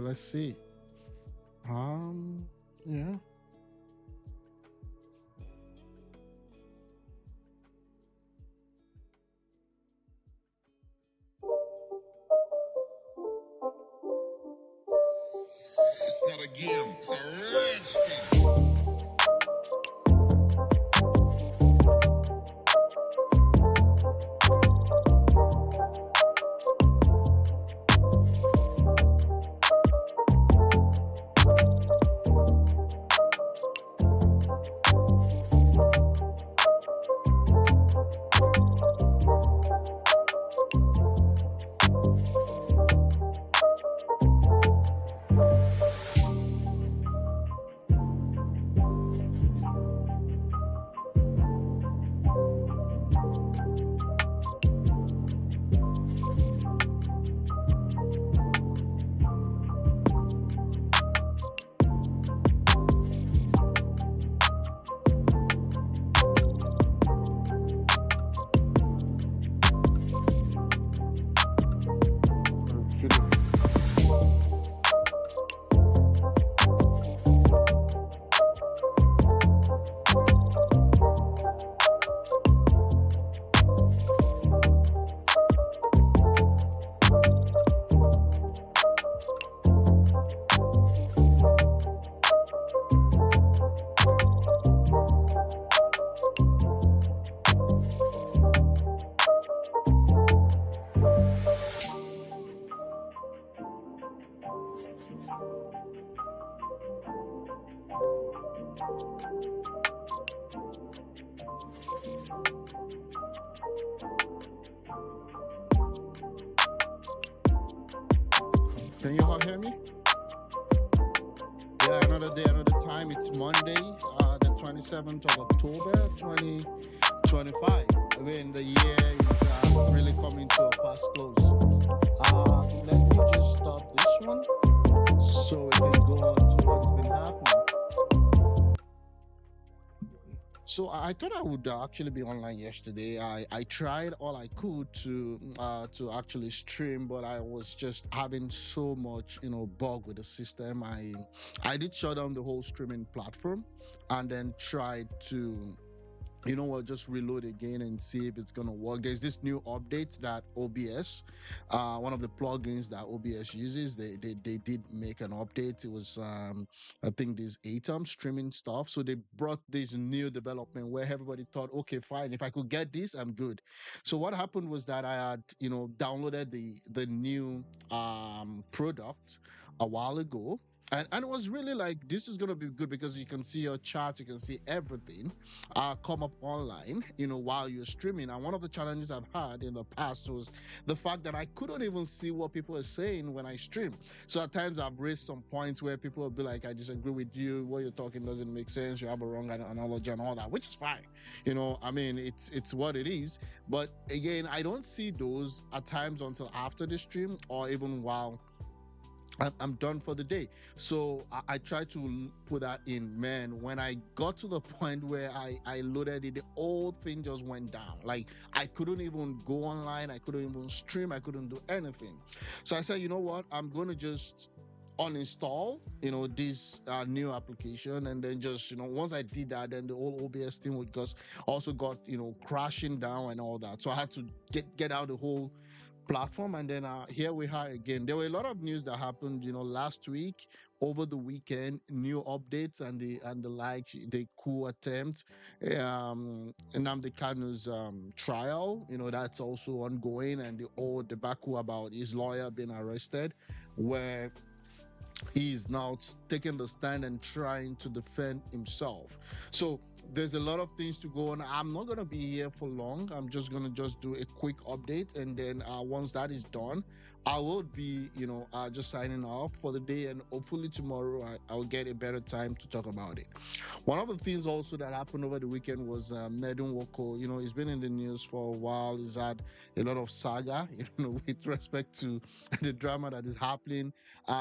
let's see. Um, yeah. It's not a game, it's a rich thing. Can you all hear me? Yeah, another day, another time. It's Monday, the 27th of October, 2025. I mean, the year is really coming to a fast close. Let me just stop this one so we can go on to what's been happening. So I thought I would actually be online yesterday. I tried all I could to actually stream, but I was just having so much bug with the system. I did shut down the whole streaming platform, and then tried to just reload again and see if it's gonna work. There's this new update that OBS, one of the plugins that OBS uses, they did make an update. It was I think this ATOM streaming stuff. So they brought this new development where everybody thought, okay, fine, if I could get this, I'm good. So what happened was that I had downloaded the new product a while ago. And it was really like this is gonna be good because you can see your chat, you can see everything come up online, while you're streaming. And one of the challenges I've had in the past was the fact that I couldn't even see what people are saying when I stream. So at times I've raised some points where people will be like, I disagree with you, what you're talking doesn't make sense, you have a wrong analogy and all that, which is fine. I mean, it's what it is. But again, I don't see those at times until after the stream or even while I'm done for the day. So I try to put that in. Man, when I got to the point where I loaded it, the whole thing just went down. Like I couldn't even go online, I couldn't even stream, I couldn't do anything. So I said, you know what? I'm going to just uninstall this new application, and then just once I did that, then the whole OBS thing would just also got crashing down and all that. So I had to get out the whole platform, and then here we are again. There were a lot of news that happened last week, over the weekend, new updates and the like, the coup attempt, Nnamdi Kanu's trial, that's also ongoing, and the old debacle about his lawyer being arrested, where he is now taking the stand and trying to defend himself. So there's a lot of things to go on. I'm not going to be here for long. I'm just going to just do a quick update, and then once that is done, I will be just signing off for the day, and hopefully tomorrow I'll get a better time to talk about it. One of the things also that happened over the weekend was Nwoko. He's been in the news for a while. He's had a lot of saga, with respect to the drama that is happening.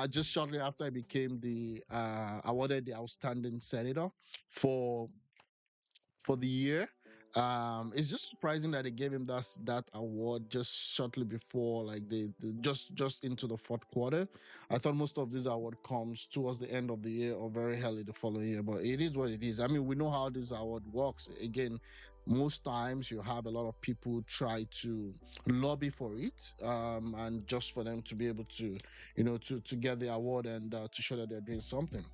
Just shortly after I became the awarded the outstanding senator for the year. It's just surprising that they gave him that award just shortly before, like just into the fourth quarter. I thought most of this award comes towards the end of the year or very early the following year, but it is what it is. I mean, we know how this award works. Again, most times you have a lot of people try to lobby for it, and just for them to be able to, to get the award and to show that they're doing something.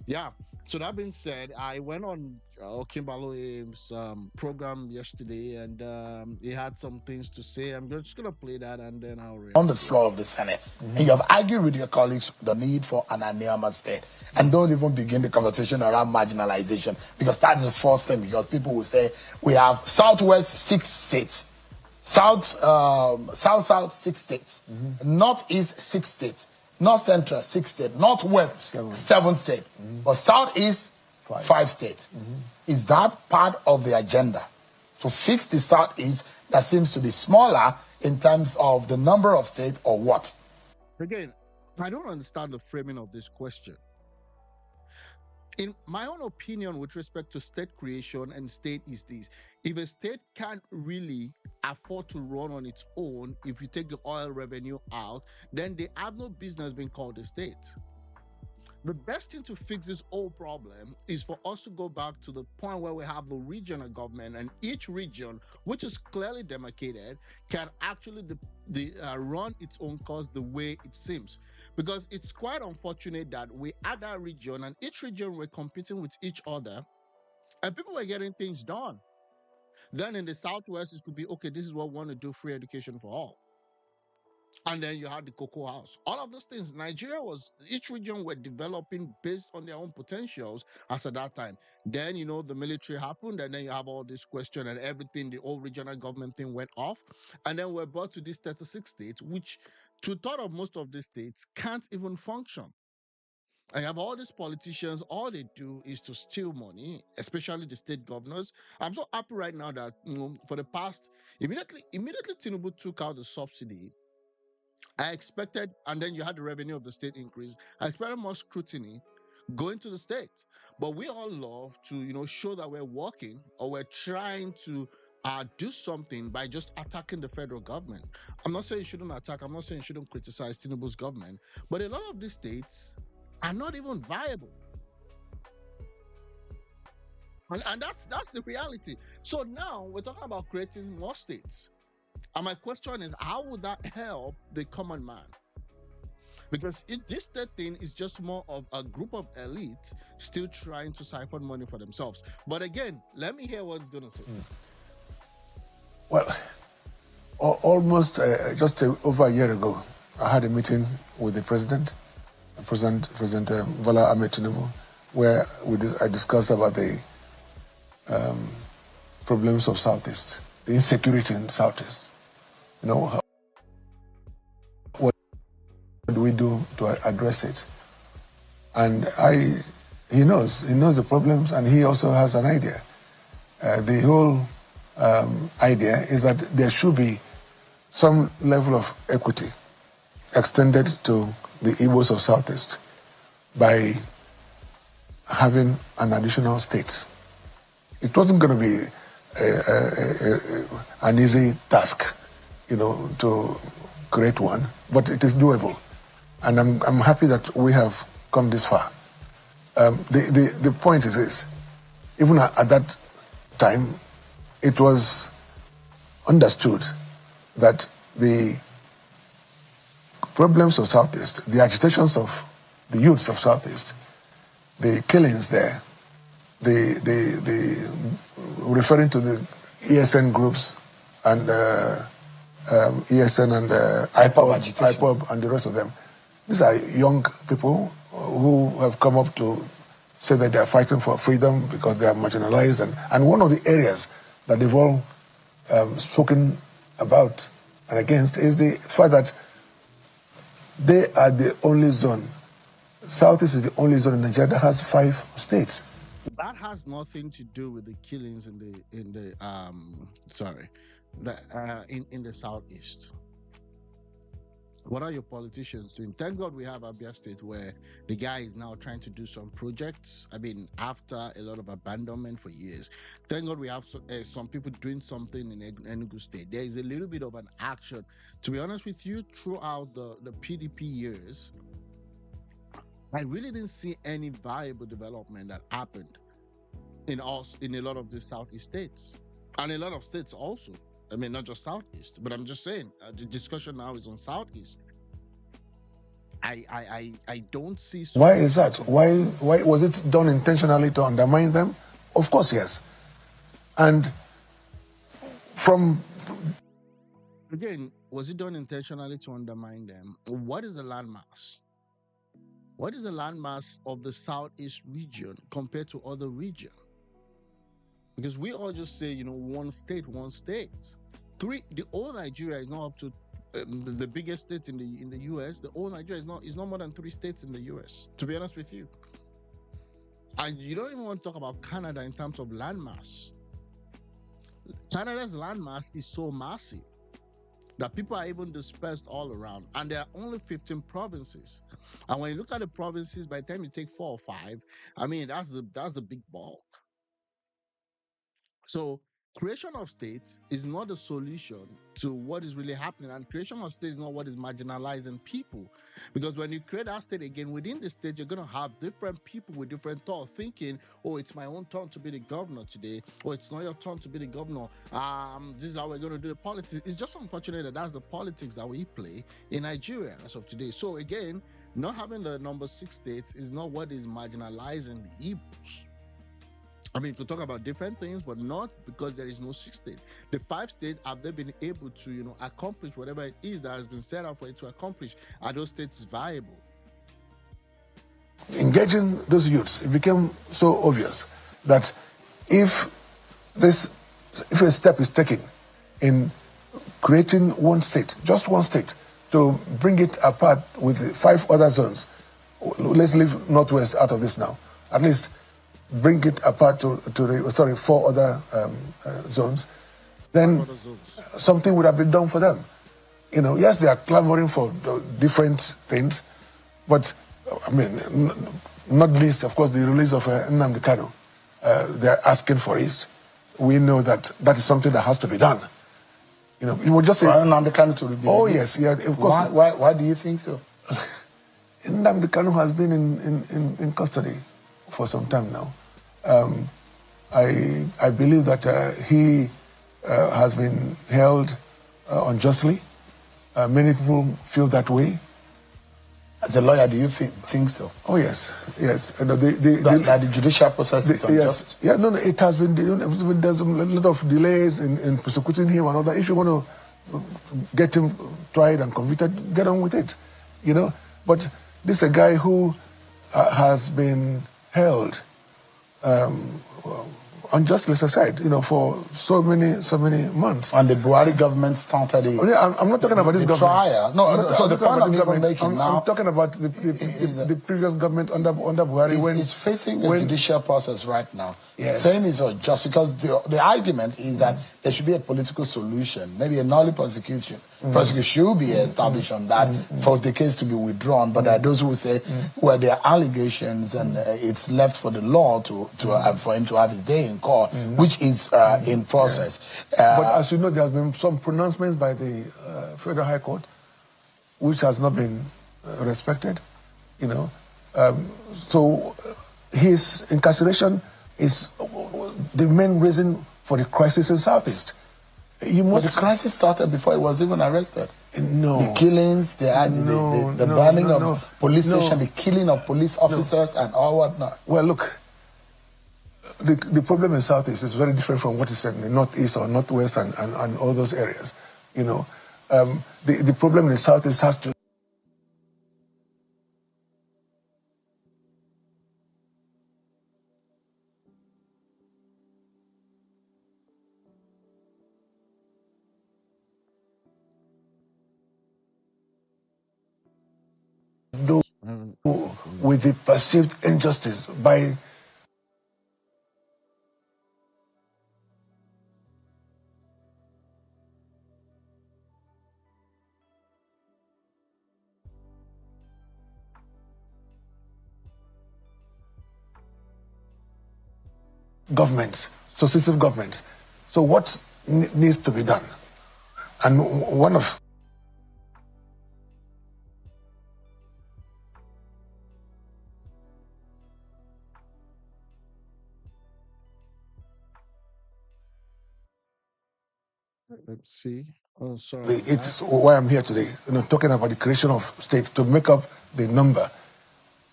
Yeah. So that being said, I went on Kimbalo's program yesterday, and he had some things to say. Just gonna play that, and then I'll On the react to it. floor of the Senate, and you have argued with your colleagues the need for an Aniama state, and don't even begin the conversation around marginalization, because that is the first thing. Because people will say we have Southwest 6 states, South 6 states, Northeast 6 states, North Central 6 states, Northwest 7 states, but Southeast 5 states. Is that part of the agenda to fix the Southeast that seems to be smaller in terms of the number of states, or what? Again, I don't understand the framing of this question. In my own opinion, with respect to state creation and state, is this: if a state can't really afford to run on its own, if you take the oil revenue out, then they have no business being called a state. The best thing to fix this whole problem is for us to go back to the point where we have the regional government, and each region, which is clearly demarcated, can actually run its own course the way it seems. Because it's quite unfortunate that we had that region, and each region were competing with each other, and people were getting things done. Then in the Southwest, it could be okay, this is what we want to do, free education for all. And then you had the cocoa house. All of those things. Nigeria was, each region were developing based on their own potentials as at that time. Then, the military happened, and then you have all this question and everything, the old regional government thing went off. And then we're brought to these 36 states, which two-thirds of most of these states can't even function. I have all these politicians, all they do is to steal money, especially the state governors. I'm so happy right now that, for the past, immediately Tinubu took out the subsidy, I expected, and then you had the revenue of the state increase. I expected more scrutiny going to the state. But we all love to, show that we're working or we're trying to do something by just attacking the federal government. I'm not saying you shouldn't attack, I'm not saying you shouldn't criticize Tinubu's government, but a lot of these states are not even viable. And that's the reality. So now we're talking about creating more states. And my question is, how would that help the common man? Because this third thing is just more of a group of elites still trying to siphon money for themselves. But again, let me hear what he's going to say. Well, almost just over a year ago, I had a meeting with the President Bola Ahmed Tinubu, where I discussed about the problems of Southeast, the insecurity in Southeast. What do we do to address it? And he knows the problems, and he also has an idea. The whole idea is that there should be some level of equity extended to the Igbos of Southeast by having an additional state. It wasn't going to be an easy task, to create one, but it is doable. And I'm happy that we have come this far. The point is this: even at that time, it was understood that the problems of Southeast, the agitations of the youths of Southeast, the killings there, the referring to the ESN groups and ESN and IPOB and the rest of them. These are young people who have come up to say that they are fighting for freedom because they are marginalized. And one of the areas that they've all spoken about and against is the fact that they are the only zone. Southeast is the only zone in Nigeria that has 5 states. That has nothing to do with the killings in the southeast. What are your politicians doing? Thank God we have Abia State where the guy is now trying to do some projects. I mean, after a lot of abandonment for years. Thank God we have some people doing something in Enugu State. There is a little bit of an action. To be honest with you, throughout the PDP years, I really didn't see any viable development that happened in a lot of the Southeast states and a lot of states also. I mean, not just Southeast, but I'm just saying the discussion now is on Southeast. I don't see so Why much is that? happening. Why was it done intentionally to undermine them? Of course, yes. And from Again, was it done intentionally to undermine them? What is the landmass? What is the landmass of the Southeast region compared to other regions? Because we all just say, one state, one state. The whole Nigeria is not up to the biggest state in the US. The whole Nigeria is not more than 3 states in the US. To be honest with you, and you don't even want to talk about Canada in terms of landmass. Canada's landmass is so massive that people are even dispersed all around, and there are only 15 provinces. And when you look at the provinces, by the time you take 4 or 5, I mean that's the big bulk. So creation of states is not the solution to what is really happening, and creation of states is not what is marginalizing people. Because when you create that state again, within the state, you're going to have different people with different thought, thinking, "Oh, it's my own turn to be the governor today," or "It's not your turn to be the governor. This is how we're going to do the politics." It's just unfortunate that that's the politics that we play in Nigeria as of today. So again, not having the number 6 states is not what is marginalizing the Igbos. I mean, to talk about different things, but not because there is no 6 state. The 5 states, have they been able to, accomplish whatever it is that has been set out for it to accomplish? Are those states viable? engaging those youths, it became so obvious that if this, if a step is taken in creating one state, just one state, to bring it apart with 5 other zones, let's leave Northwest out of this now, at least bring it apart to the 4 other zones, then Other zones. something would have been done for them. Yes, they are clamoring for different things, but I mean, not least, of course, the release of Nnamdi Kanu. They're asking for it. We know that that is something that has to be done. You will just say, Nnamdi Kanu to be oh released. yes, yeah, of course. Why do you think so? Nnamdi Kanu has been in custody for some time now. I believe that he has been held unjustly. Many people feel that way. As a lawyer, do you think so? Oh yes, yes. That the judicial process is unjust? Yes, yeah. No, it has been. There's a lot of delays in prosecuting him and all that. If you want to get him tried and convicted, get on with it. But this is a guy who has been held unjustly, as I said, for so many months. And the Buhari government started it. I'm not talking about this government. Trial. No, so the point I'm even making now. I'm talking about the previous government under Buhari. When it's facing a judicial process right now. Yes. Saying it's unjust because the argument is that there should be a political solution, maybe a null prosecution. Prosecution should be established on that for the case to be withdrawn. But there are those who will say, well, there are allegations and it's left for the law for him to have his day in court, which is in process. But as you know, there has been some pronouncements by the Federal High Court, which has not been respected. So his incarceration is the main reason for the crisis in Southeast. But the crisis started before he was even arrested. No. The killings, the burning of police station, the killing of police officers and all whatnot. Well, look, the problem in Southeast is very different from what is in the Northeast or Northwest and all those areas. The problem in the Southeast has to do with the perceived injustice by governments, successive governments. So what needs to be done? And one of Let's see. Oh, sorry the, about that. it's why I'm here today, talking about the creation of states to make up the number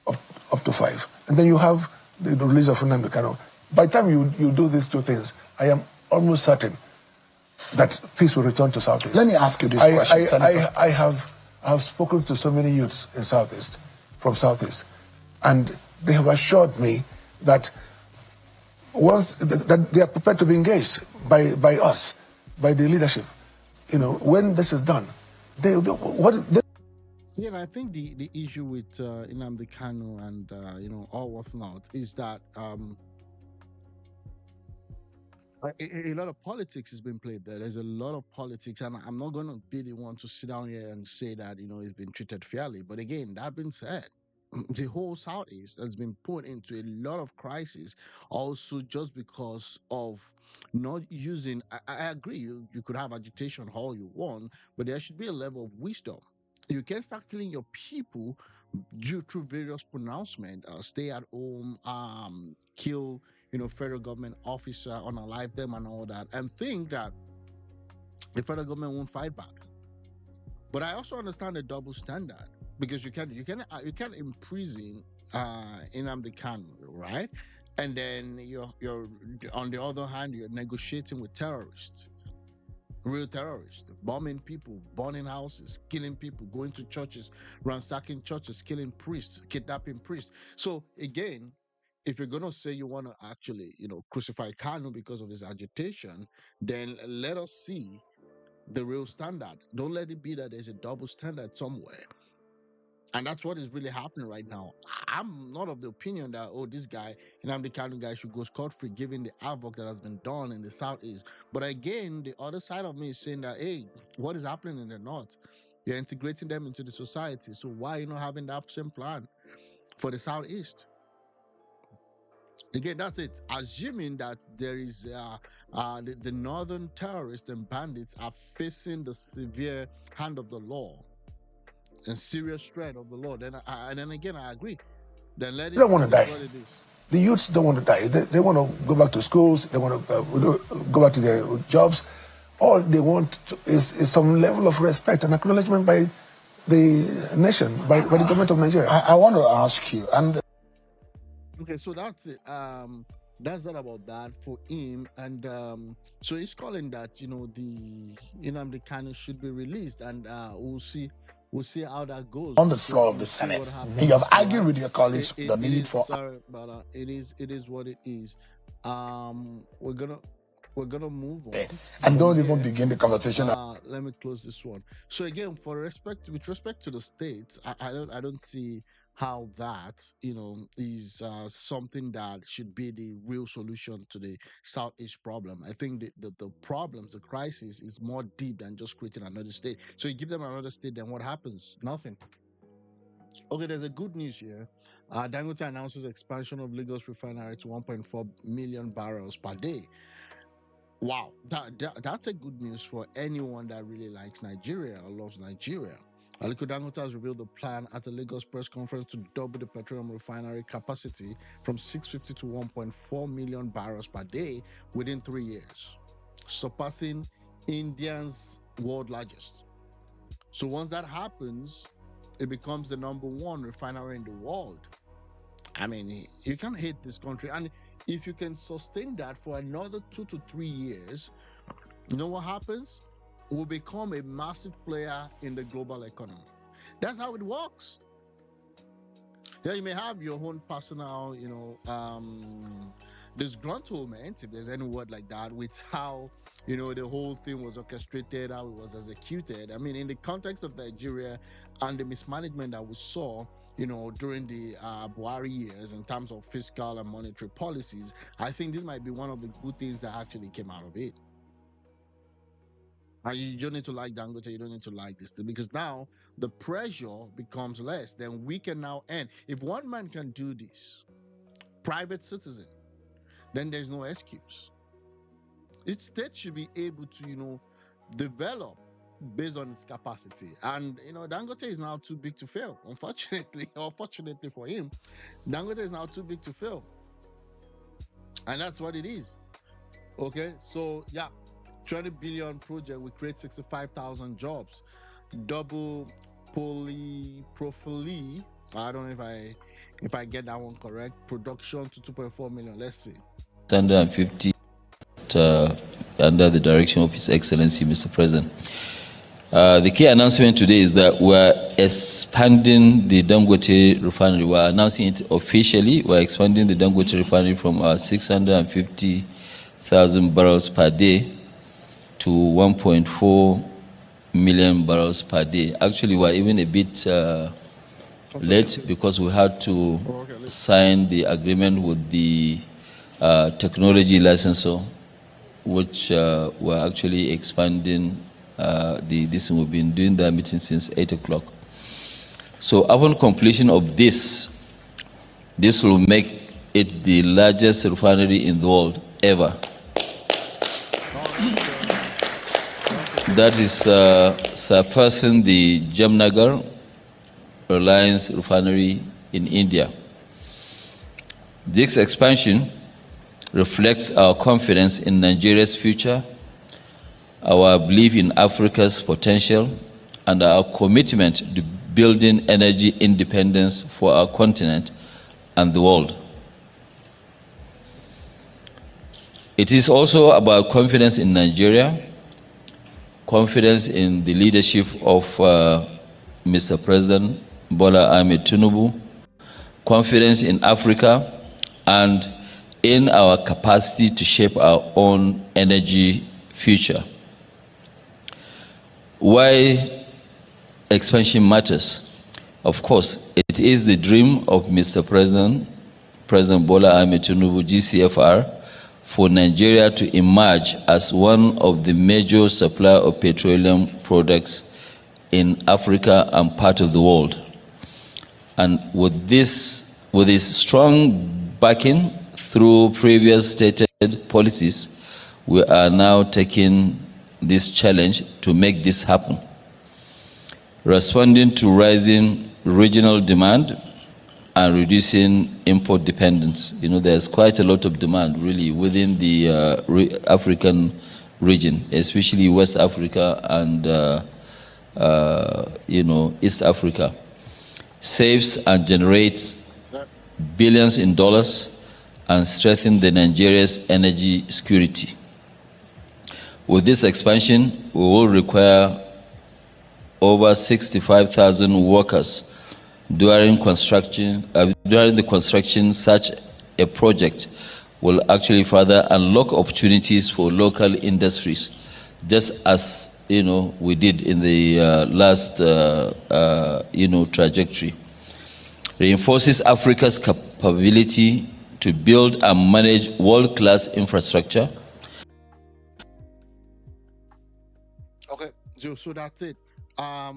up, up to 5. And then you have the release of Nnamdi Kanu. By the time you do these two things, I am almost certain that peace will return to Southeast. Let me ask you this question, Senator. I have spoken to so many youths in Southeast, from Southeast, and they have assured me that that they are prepared to be engaged by us, by the leadership. When this is done, they Yeah, and I think the issue with Nnamdi Kanu and all whatnot is that a lot of politics has been played there. There's a lot of politics, and I'm not going to be the one to sit down here and say that it's been treated fairly. But again, that being said, the whole Southeast has been put into a lot of crisis, also just because of not using. I agree, you could have agitation all you want, but there should be a level of wisdom. You can't start killing your people due through various pronouncements, stay at home, kill federal government officer, unalive them and all that, and think that the federal government won't fight back. But I also understand the double standard, because you can imprison Nnamdi Kanu, right? And then you're on the other hand, you're negotiating with terrorists, real terrorists, bombing people, burning houses, killing people, going to churches, ransacking churches, killing priests, kidnapping priests. So again, if you're gonna say you want to actually, crucify Kanu because of his agitation, then let us see the real standard. Don't let it be that there's a double standard somewhere. And that's what is really happening right now. I'm not of the opinion that, oh, this guy, I'm the kind of guy should go scot free given the havoc that has been done in the Southeast. But again, the other side of me is saying that, hey, what is happening in the North? You're integrating them into the society. So why are you not having that same plan for the Southeast? Again, that's it. Assuming that there is the northern terrorists and bandits are facing the severe hand of the law and serious threat of the law, and then again, I agree. Then let don't want it to is die. what it is. The youths don't want to die. They want to go back to schools. They want to go back to their jobs. All they want is some level of respect and acknowledgement by the nation, by the government of Nigeria. I want to ask you, and Okay, so that's it. That's that about that for him, and so he's calling that the Nnamdi Kanu should be released, and we'll see how that goes. on the floor of the We'll see Senate, what happens. and you have argued Right? with your colleagues the It need is for. sorry, but it is what it is. We're gonna move on. And don't From even here. begin the conversation. Let me close this one. So again, with respect to the states, I don't see how that is something that should be the real solution to the Southeast problem. I think the problems, the crisis, is more deep than just creating another state. So you give them another state, then what happens? Nothing. Okay, there's a good news here. Dangote announces expansion of Lagos Refinery to 1.4 million barrels per day. Wow, that's a good news for anyone that really likes Nigeria or loves Nigeria. Aliko Dangote has revealed the plan at a Lagos press conference to double the petroleum refinery capacity from 650 to 1.4 million barrels per day within 3 years, surpassing India's world largest. So once that happens, it becomes the number one refinery in the world. I mean, you can't hate this country. And if you can sustain that for another 2 to 3 years, you know what happens? We'll become a massive player in the global economy. That's how it works. Yeah, you may have your own personal, disgruntlement, if there's any word like that, with how, the whole thing was orchestrated, how it was executed. I mean, in the context of Nigeria and the mismanagement that we saw, during the Buhari years in terms of fiscal and monetary policies, I think this might be one of the good things that actually came out of it. And you don't need to like Dangote, you don't need to like this thing, because now the pressure becomes less. Then we can now end. If one man can do this, private citizen, then there's no excuse. Each state should be able to, develop based on its capacity. And Dangote is now too big to fail. Unfortunately, or fortunately for him, Dangote is now too big to fail. And that's what it is. Okay, so yeah, 20 billion project will create 65,000 jobs. Double polypropylene. I don't know if I get that one correct. Production to 2.4 million. Let's see. 150 under the direction of His Excellency, Mr. President. The key announcement today is that we're expanding the Dangote Refinery. We're announcing it officially. We're expanding the Dangote Refinery from our 650,000 barrels per day to 1.4 million barrels per day. Actually, we're even a bit late because we had to sign the agreement with the technology licensor, which we're actually expanding this. We've been doing that meeting since 8 o'clock. So upon completion of this will make it the largest refinery in the world ever. That is surpassing the Jamnagar Reliance Refinery in India. This expansion reflects our confidence in Nigeria's future, our belief in Africa's potential, and our commitment to building energy independence for our continent and the world. It is also about confidence in Nigeria, confidence in the leadership of Mr. President Bola Ahmed Tinubu, confidence in Africa, and in our capacity to shape our own energy future. Why expansion matters? Of course, it is the dream of Mr. President Bola Ahmed Tinubu, GCFR, for Nigeria to emerge as one of the major suppliers of petroleum products in Africa and part of the world. And with this strong backing through previous stated policies, we are now taking this challenge to make this happen. Responding to rising regional demand and reducing import dependence. There's quite a lot of demand really within the African region, especially West Africa and East Africa. Saves and generates billions in dollars and strengthen the Nigeria's energy security. With this expansion, we will require over 65,000 workers during the construction. Such a project will actually further unlock opportunities for local industries, just as we did in the last trajectory. Reinforces Africa's capability to build and manage world-class infrastructure. Okay, so that's it. I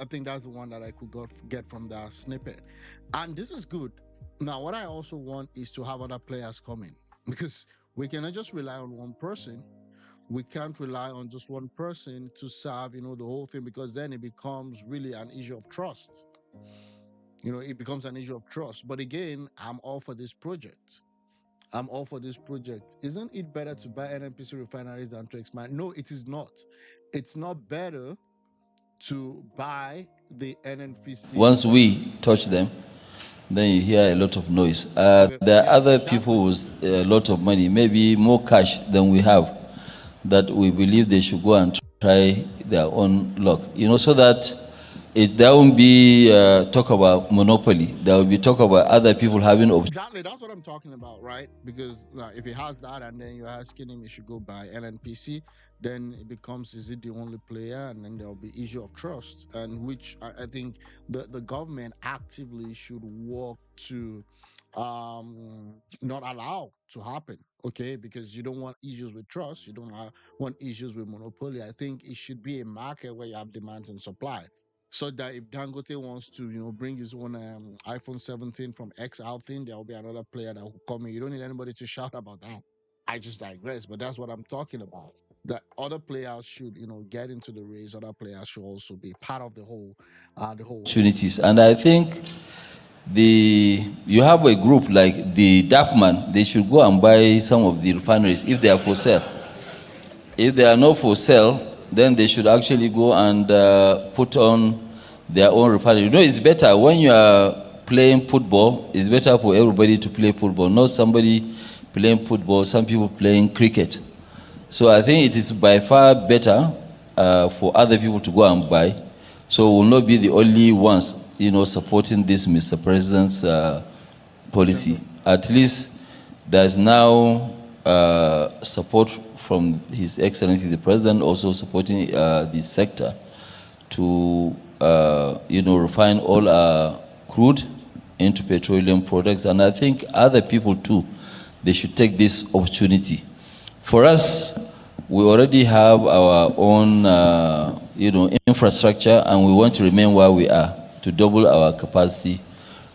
think that's the one that I could get from that snippet, and this is good. Now, what I also want is to have other players coming, because we cannot just rely on one person. We can't rely on just one person to serve, the whole thing, because then it becomes really an issue of trust. It becomes an issue of trust. But again, I'm all for this project. Isn't it better to buy NNPC refineries than to expand? No, it is not. It's not better to buy the NNPC. Once we touch them, then you hear a lot of noise. There are other people with a lot of money, maybe more cash than we have, that we believe they should go and try their own luck, so that there won't be talk about monopoly. There will be talk about other people having Exactly, that's what I'm talking about, right? Because if he has that and then you're asking him he should go buy NNPC, then it becomes, is it the only player? And then there'll be issue of trust, and which I think the government actively should work to not allow to happen. Okay, because you don't want issues with trust, you don't want issues with monopoly. I think it should be a market where you have demand and supply. so that if Dangote wants to, bring his own iPhone 17 from X out thing, there will be another player that will come in. You don't need anybody to shout about that. I just digress, but that's what I'm talking about. That other players should, get into the race. Other players should also be part of the whole thing. Opportunities. And I think you have a group like the Darkman, they should go and buy some of the refineries if they are for sale. If they are not for sale, then they should actually go and put on their own refinery. It's better when you are playing football, it's better for everybody to play football, not somebody playing football, some people playing cricket. So I think it is by far better for other people to go and buy. So we will not be the only ones, supporting this Mr. President's policy. At least there's now support from His Excellency the President, also supporting this sector to, refine all our crude into petroleum products. And I think other people too, they should take this opportunity. For us, we already have our own, infrastructure, and we want to remain where we are, to double our capacity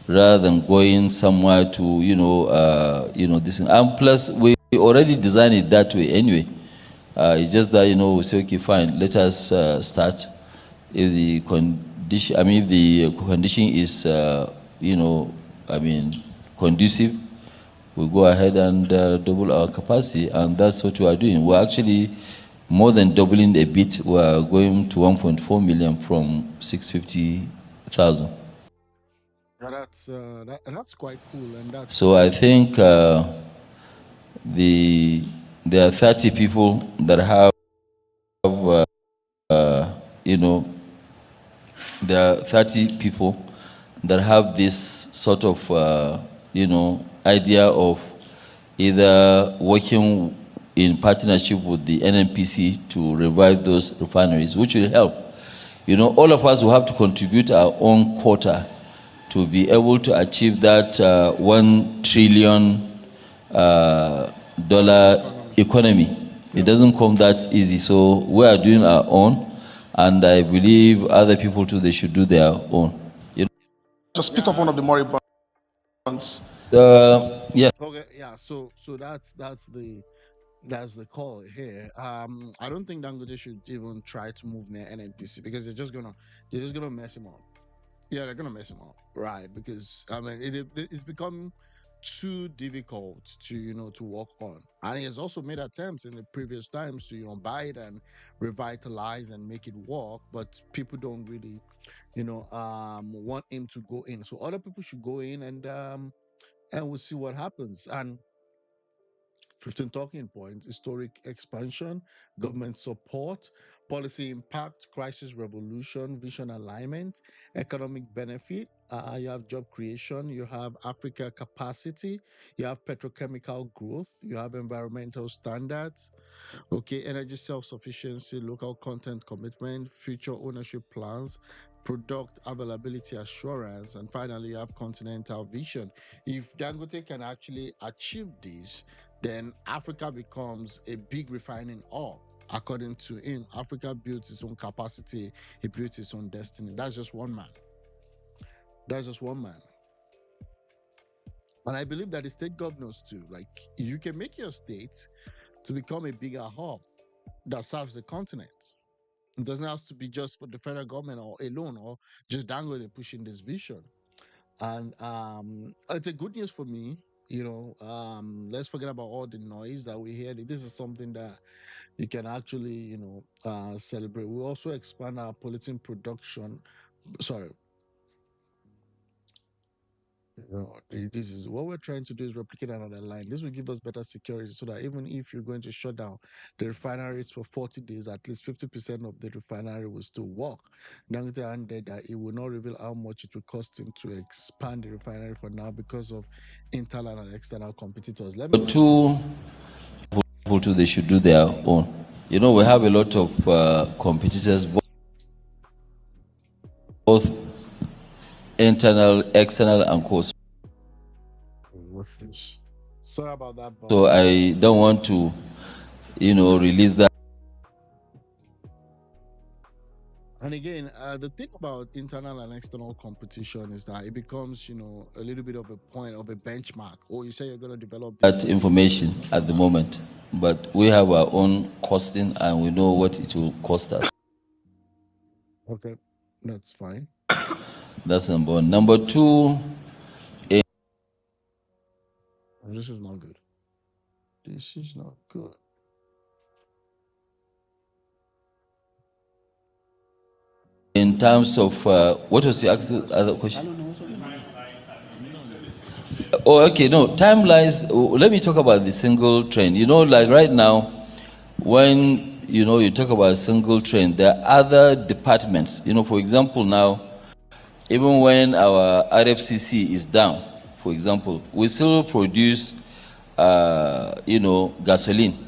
rather than going somewhere to, this. And plus, we already designed it that way anyway. It's just that, we say, okay, fine, let us start. If the condition, if the condition is, conducive, we go ahead and double our capacity, and that's what we are doing. We're actually more than doubling a bit. We're going to 1.4 million from 650,000. That's quite cool, and that's so I think there are 30 people that have, there are 30 people that have this sort of, idea of either working in partnership with the NNPC to revive those refineries, which will help. All of us will have to contribute our own quota to be able to achieve that $1 trillion economy. It doesn't come that easy. So we are doing our own, and I believe other people too, they should do their own. To speak up one of the moribunds. Yeah. okay. Yeah. So that's the call here. I don't think Dangote should even try to move near NNPC because they're just gonna mess him up. Yeah, they're gonna mess him up, right? Because it's become too difficult to work on, and he has also made attempts in the previous times to buy it and revitalize and make it work, but people don't really want him to go in. So other people should go in, and we'll see what happens. And 15 talking points: historic expansion, government support, policy impact, crisis revolution, vision alignment, economic benefit. You have job creation, you have Africa capacity, you have petrochemical growth, you have environmental standards, okay, energy self-sufficiency, local content commitment, future ownership plans, product availability assurance, and finally you have continental vision. If Dangote can actually achieve this, then Africa becomes a big refining hub. According to him, Africa built its own capacity, it built its own destiny. That's just one man. That's just one man. And I believe that the state governors too, like, you can make your state to become a bigger hub that serves the continent. It doesn't have to be just for the federal government or alone, or just Dangote pushing this vision. And it's a good news for me. Let's forget about all the noise that we hear. This is something that you can actually, celebrate. We also expand our polythene production. Sorry. This is what we're trying to do, is replicate another line. This will give us better security so that even if you're going to shut down the refineries for 40 days, at least 50% of the refinery will still work. Dangote added that it will not reveal how much it will cost him to expand the refinery for now because of internal and external competitors. But two people too, they should do their own. We have a lot of competitors, both internal, external, and cost. What's this? Sorry about that. So I don't want to, release that. And again, the thing about internal and external competition is that it becomes, a little bit of a point of a benchmark. Or you say you're going to develop That information at the moment, but we have our own costing and we know what it will cost us. Okay, that's fine. That's number one. Number two, This is not good. This is not good. in terms of what was the other question? Oh, okay, no, timelines. Let me talk about the single train. Like right now, when you talk about a single train, there are other departments. For example, now, even when our RFCC is down, for example, we still produce, gasoline.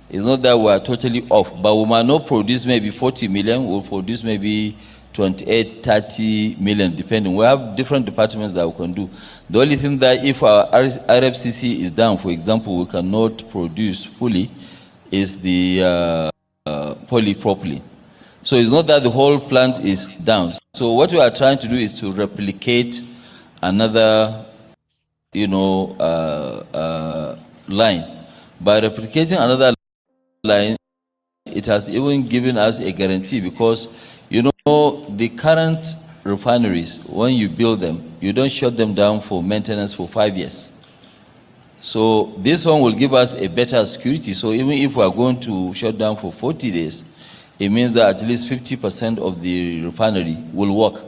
It's not that we are totally off, but we might not produce maybe 40 million, we'll produce maybe 28, 30 million, depending. We have different departments that we can do. The only thing that if our RFCC is down, for example, we cannot produce fully, is the polypropylene. So it's not that the whole plant is down. So what we are trying to do is to replicate another, line. By replicating another line, it has even given us a guarantee, because the current refineries, when you build them, you don't shut them down for maintenance for 5 years. So this one will give us a better security. So even if we are going to shut down for 40 days, it means that at least 50% of the refinery will work.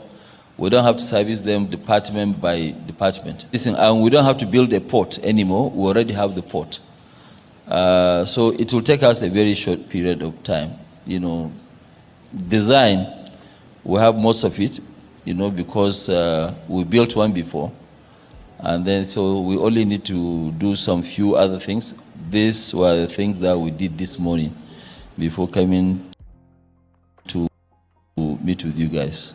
We don't have to service them department by department. Listen, and we don't have to build a port anymore. We already have the port. So it will take us a very short period of time. Design, we have most of it, because we built one before. And then so we only need to do some few other things. These were the things that we did this morning before coming to meet with you guys.